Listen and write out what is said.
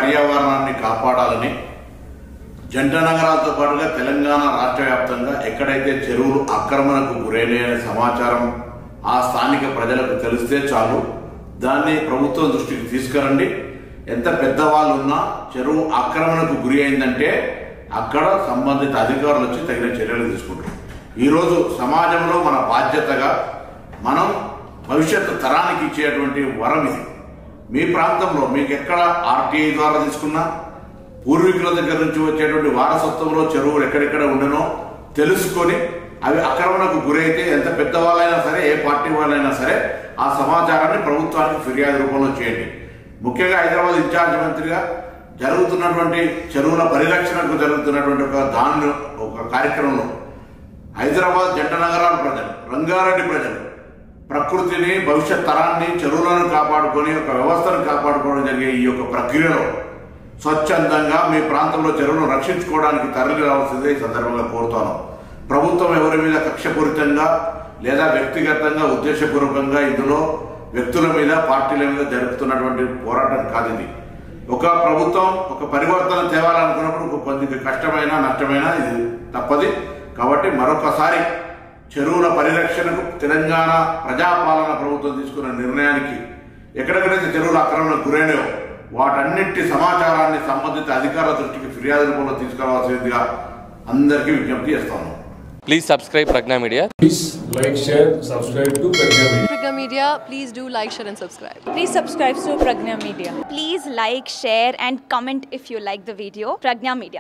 పర్యావరణాన్ని కాపాడాలని జంట నగరాలతో పాటుగా తెలంగాణ రాష్ట్ర వ్యాప్తంగా ఎక్కడైతే చెరువులు ఆక్రమణకు గురైన సమాచారం ఆ స్థానిక ప్రజలకు తెలిస్తే చాలు, దాన్ని ప్రభుత్వం దృష్టికి తీసుకురండి. ఎంత పెద్దవాళ్ళు ఉన్నా చెరువు ఆక్రమణకు గురి అయిందంటే అక్కడ సంబంధిత అధికారులు వచ్చి తగిన చర్యలు తీసుకుంటారు. ఈరోజు సమాజంలో మన బాధ్యతగా మనం భవిష్యత్తు తరానికి ఇచ్చేటువంటి వరం ఇది. మీ ప్రాంతంలో మీకు ఎక్కడ ఆర్టీఐ ద్వారా తీసుకున్నా, పూర్వీకుల దగ్గర నుంచి వచ్చేటువంటి వారసత్వంలో చెరువులు ఎక్కడెక్కడ ఉండనో తెలుసుకొని అవి ఆక్రమణకు గురైతే ఎంత పెద్దవాళ్ళైనా సరే, ఏ పార్టీ వాళ్ళైనా సరే ఆ సమాచారాన్ని ప్రభుత్వానికి ఫిర్యాదు రూపంలో చేయండి. ముఖ్యంగా హైదరాబాద్ ఇన్ఛార్జ్ మంత్రిగా జరుగుతున్నటువంటి చెరువుల పరిరక్షణకు జరుగుతున్నటువంటి ఒక కార్యక్రమంలో హైదరాబాద్ జంట నగరాల ప్రజలు, రంగారెడ్డి ప్రజలు ప్రకృతిని, భవిష్యత్ తరాన్ని, చెరువులను కాపాడుకొని ఒక వ్యవస్థను కాపాడుకోవడం జరిగే ఈ యొక్క ప్రక్రియలో స్వచ్ఛందంగా మీ ప్రాంతంలో చెరువులను రక్షించుకోవడానికి తరలి రావాల్సిందే ఈ సందర్భంగా కోరుతాను. ప్రభుత్వం ఎవరి మీద కక్షపూరితంగా లేదా వ్యక్తిగతంగా ఉద్దేశపూర్వకంగా ఇందులో వ్యక్తుల మీద, పార్టీల మీద జరుపుతున్నటువంటి పోరాటం కాదు ఇది. ఒక ప్రభుత్వం ఒక పరివర్తన తేవాలనుకున్నప్పుడు కొద్దిగా కష్టమైన, నష్టమైన ఇది తప్పది. కాబట్టి మరొకసారి చెరువుల పరిరక్షణకు తెలంగాణ ప్రజాపాలన ప్రభుత్వం తీసుకున్న నిర్ణయానికి ఎక్కడెక్కడైతే చెరువుల ఆక్రమణకు గురైనయో వాటన్నిటి సమాచారాన్ని సంబంధిత అధికారుల దృష్టికి ఫిర్యాదు రూపంలో తీసుకురావాల్సిందిగా అందరికీ విజ్ఞప్తి చేస్తాను. Please subscribe Pragna Media. Please like, share, subscribe to Pragna Media. Pragna Media, please do like, share and subscribe. Please subscribe to Pragna Media. Please like, share and comment if you like the video. Pragna Media.